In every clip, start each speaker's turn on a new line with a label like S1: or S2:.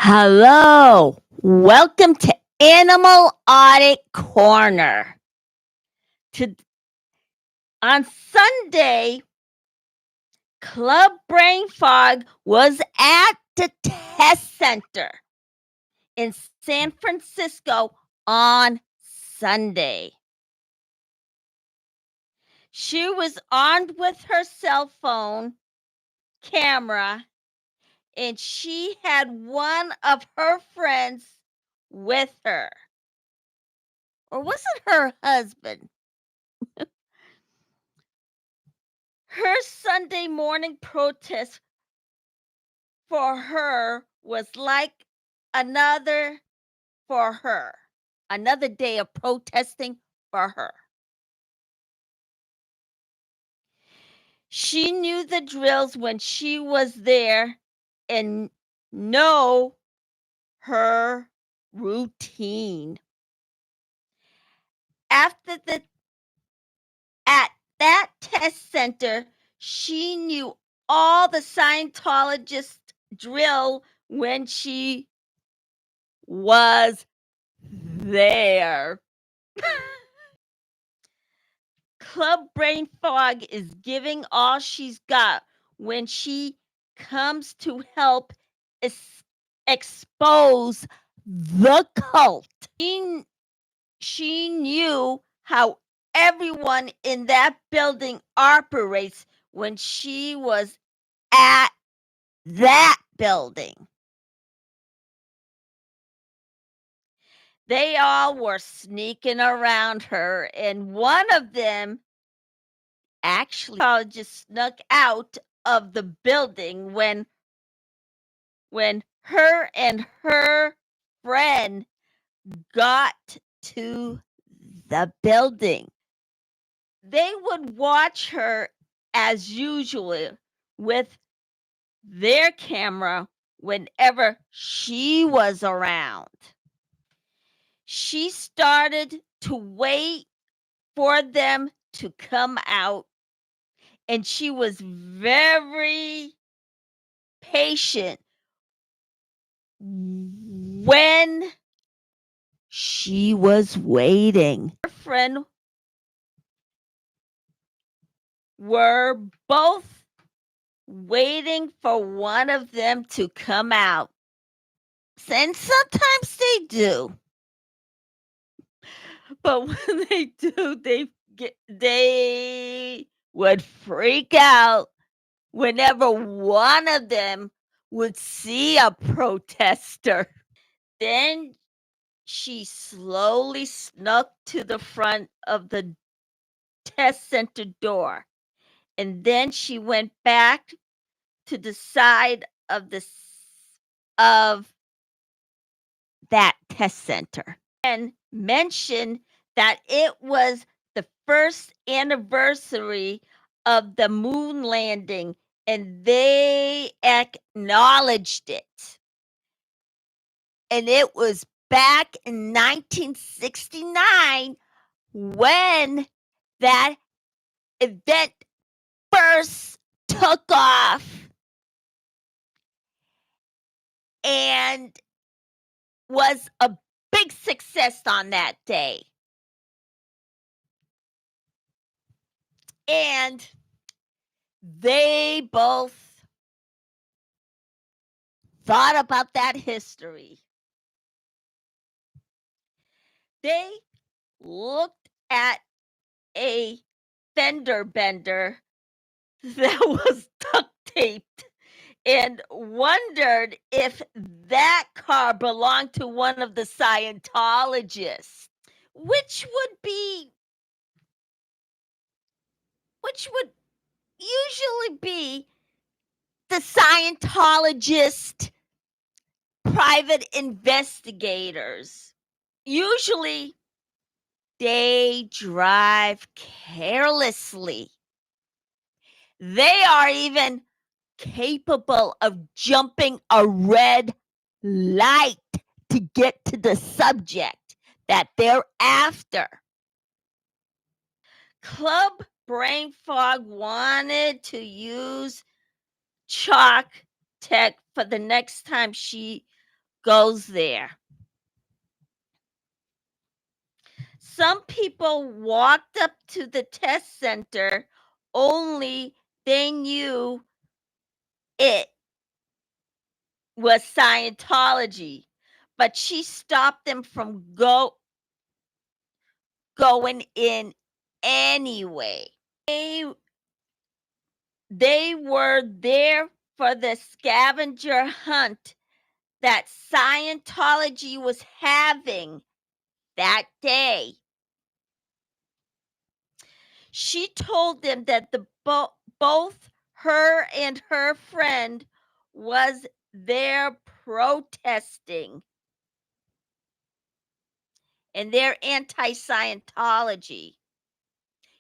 S1: Hello, welcome to Animal Audit Corner. On Sunday, Club Brain Fog was at the test center in San Francisco on Sunday. She was armed with her cell phone camera, and she had one of her friends with her. Or was it her husband? Her Sunday morning protest for her was like another day of protesting for her. She knew the drills when she was there and know her routine. At that test center, she knew all the Scientologist drill when she was there. Club Brain Fog is giving all she's got when she comes to help expose the cult. She knew how everyone in that building operates when she was at that building. They all were sneaking around her, and one of them actually just snuck out of the building when her and her friend got to the building. They would watch her as usual with their camera whenever she was around. She started to wait for them to come out, and she was very patient when she was waiting. Her friend were both waiting for one of them to come out. And sometimes they do. But when they do, they would freak out whenever one of them would see a protester. Then she slowly snuck to the front of the test center door, and then she went back to the side of that test center and mentioned that it was the first anniversary of the moon landing, and they acknowledged it. And it was back in 1969 when that event first took off. And was a big success on that day. And they both thought about that history. They looked at a fender bender that was duct taped and wondered if that car belonged to one of the Scientologists, which would usually be the Scientologist private investigators. Usually, they drive carelessly. They are even capable of jumping a red light to get to the subject that they're after. Club Brain Fog wanted to use chalk tech for the next time she goes there. Some people walked up to the test center, only they knew it was Scientology, but she stopped them from going in anyway. They were there for the scavenger hunt that Scientology was having that day. She told them that both her and her friend was there protesting, and they're anti-Scientology.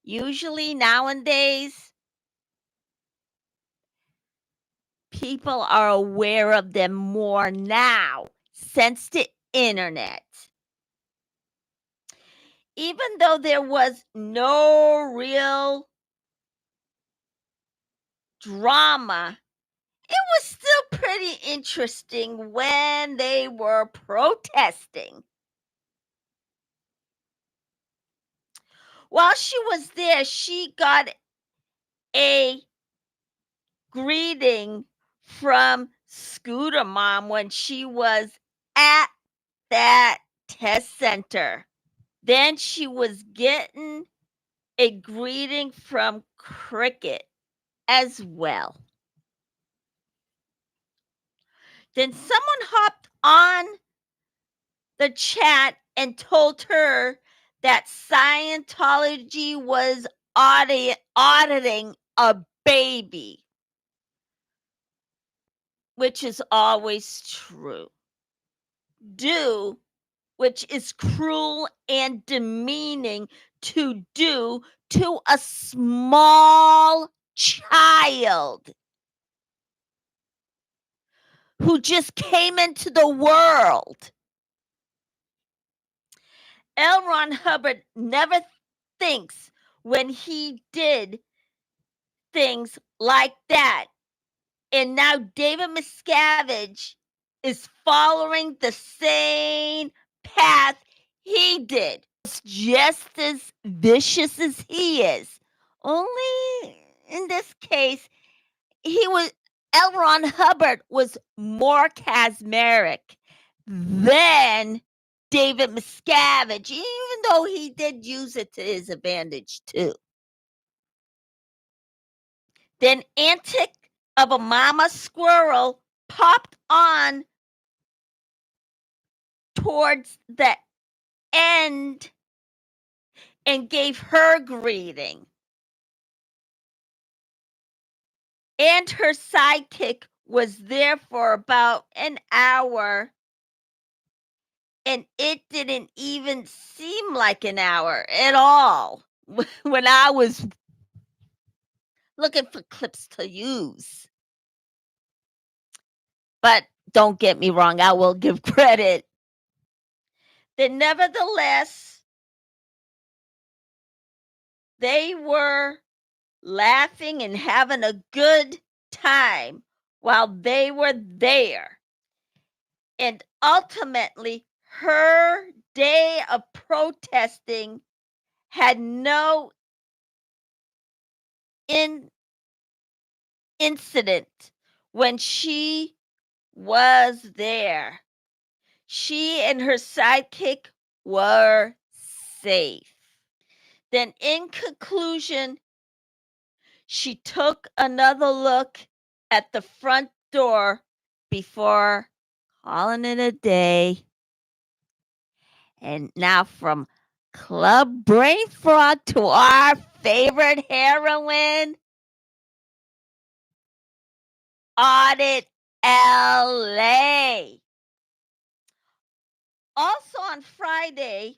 S1: Usually nowadays, people are aware of them more now since the internet. Even though there was no real drama, it was still pretty interesting when they were protesting. While she was there, she got a greeting from Scooter Mom when she was at that test center. Then she was getting a greeting from Cricket as well. Then someone hopped on the chat and told her that Scientology was auditing a baby, which is always true. Which is cruel and demeaning to do to a small child who just came into the world. L. Ron Hubbard never thinks when he did things like that. And now David Miscavige is following the same path he did. It's just as vicious as he is. Only in this case, L. Ron Hubbard was more charismatic than David Miscavige, even though he did use it to his advantage too. Then Antic of a Mama Squirrel popped on towards the end and gave her greeting. And her sidekick was there for about an hour, and it didn't even seem like an hour at all when I was looking for clips to use. But don't get me wrong, I will give credit. Then nevertheless, they were laughing and having a good time while they were there. And ultimately, her day of protesting had no incident when she was there. She and her sidekick were safe. Then, in conclusion, she took another look at the front door before calling it a day. And now from Club Brain Frog to our favorite heroine, Audit LA. Also on Friday,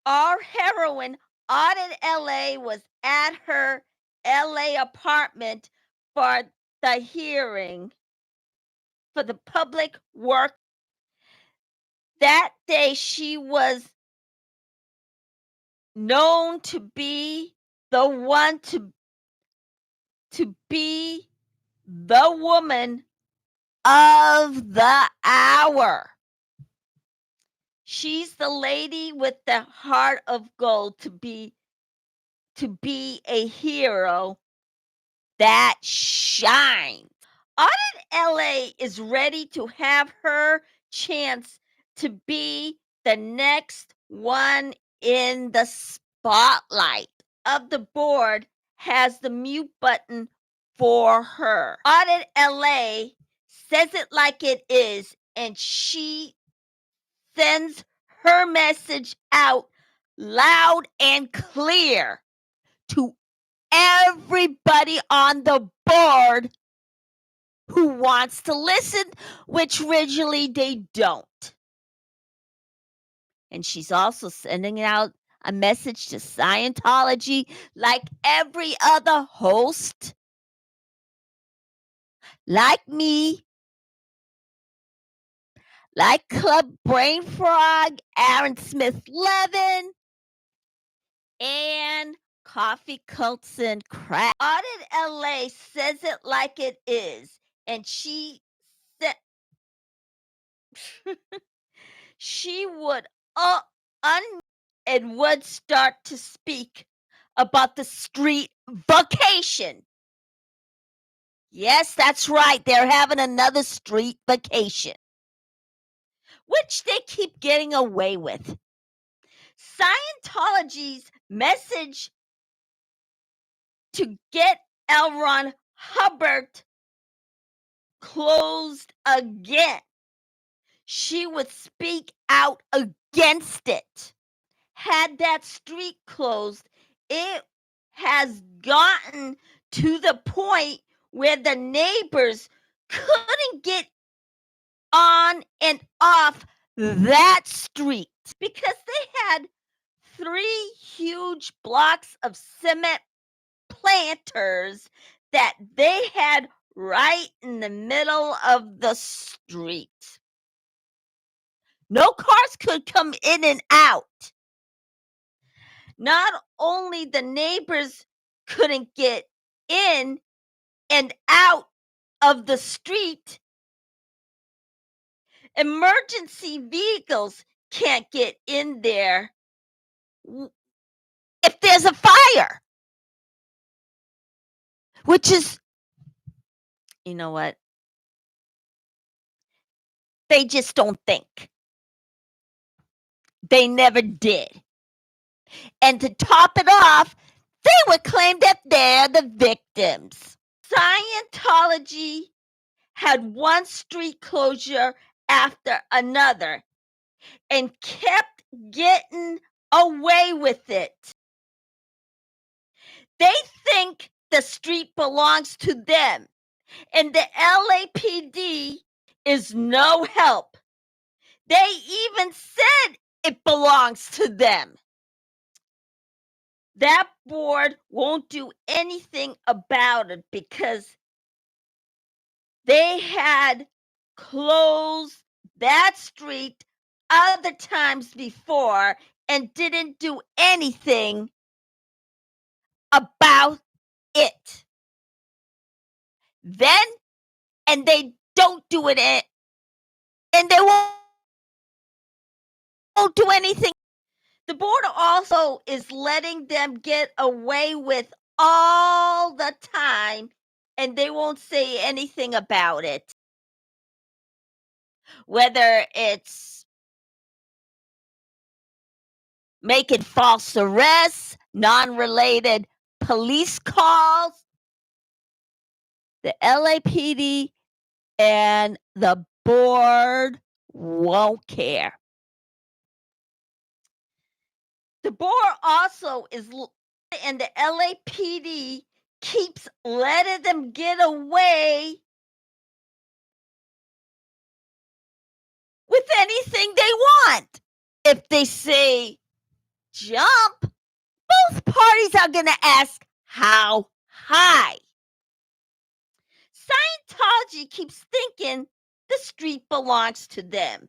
S1: our heroine, Audit LA, was at her LA apartment for the hearing for the public work. That day, she was known to be the one to be the woman of the hour. She's the lady with the heart of gold to be a hero that shines. Audit LA is ready to have her chance to be the next one in the spotlight. Of the board has the mute button for her. Audit LA says it like it is, and she sends her message out loud and clear to everybody on the board who wants to listen, which originally they don't. And she's also sending out a message to Scientology like every other host, like me, like Club Brain Frog, Aaron Smith Levin, and Coffee Cults and Crack. Audit LA says it like it is, and she said she would and would start to speak about the street vacation. Yes, that's right. They're having another street vacation, which they keep getting away with. Scientology's message to get L. Ron Hubbard closed again. She would speak out against it. Had that street closed, it has gotten to the point where the neighbors couldn't get on and off that street because they had 3 huge blocks of cement planters that they had right in the middle of the street. No cars could come in and out. Not only the neighbors couldn't get in and out of the street, emergency vehicles can't get in there if there's a fire. Which is, you know what? They just don't think. They never did. And to top it off, they would claim that they're the victims. Scientology had one street closure after another and kept getting away with it. They think the street belongs to them, and the LAPD is no help. They even said it belongs to them. That board won't do anything about it because they had closed that street other times before and didn't do anything about it. Then, and they don't do it, and they won't do anything. The board also is letting them get away with all the time, and they won't say anything about it. Whether it's making false arrests, non-related police calls, the LAPD and the board won't care. The board also is, and the LAPD keeps letting them get away with anything they want. If they say jump, both parties are going to ask how high. Scientology keeps thinking the street belongs to them.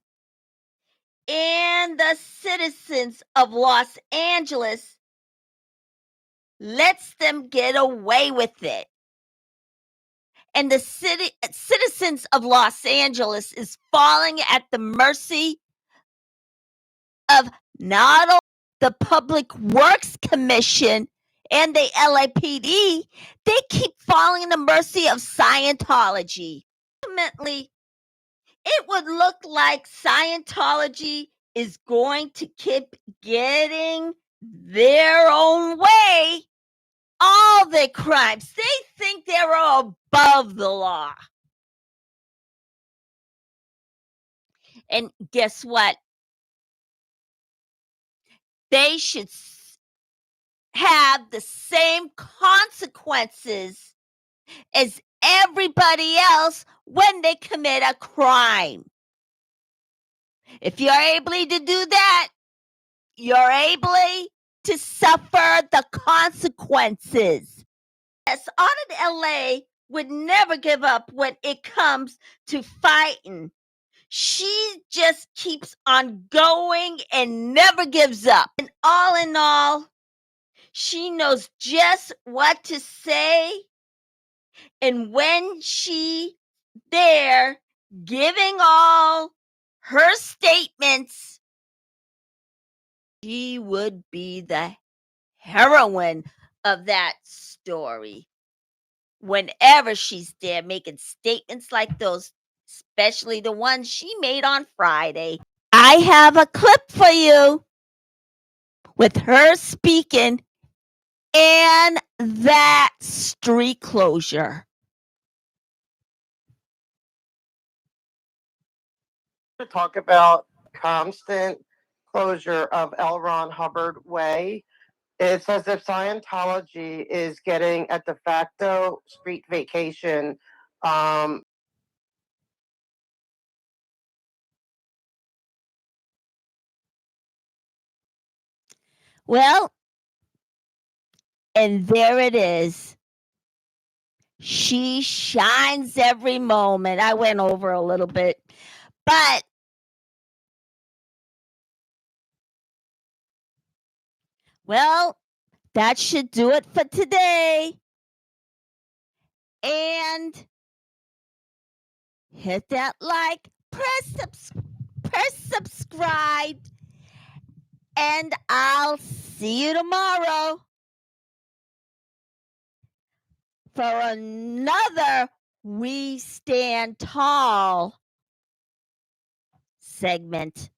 S1: And the citizens of Los Angeles lets them get away with it. and the citizens of Los Angeles is falling at the mercy of not only the Public Works Commission and the LAPD, they keep falling at the mercy of Scientology. Ultimately, it would look like Scientology is going to keep getting their own way. All their crimes, they think they're above the law. And guess what? They should have the same consequences as everybody else when they commit a crime. If you're able to do that, you're able to suffer the consequences. Yes, Audit LA would never give up when it comes to fighting. She just keeps on going and never gives up. And all in all, she knows just what to say. And when she there giving all her statements, she would be the heroine of that story. Whenever she's there making statements like those, especially the ones she made on Friday. I have a clip for you with her speaking and that street closure.
S2: To talk about constant closure of L. Ron Hubbard Way. It's as if Scientology is getting a de facto street vacation.
S1: Well, and there it is. She shines every moment. I went over a little bit, but well, that should do it for today. And hit that like, press subscribe, and I'll see you tomorrow for another We Stand Tall segment.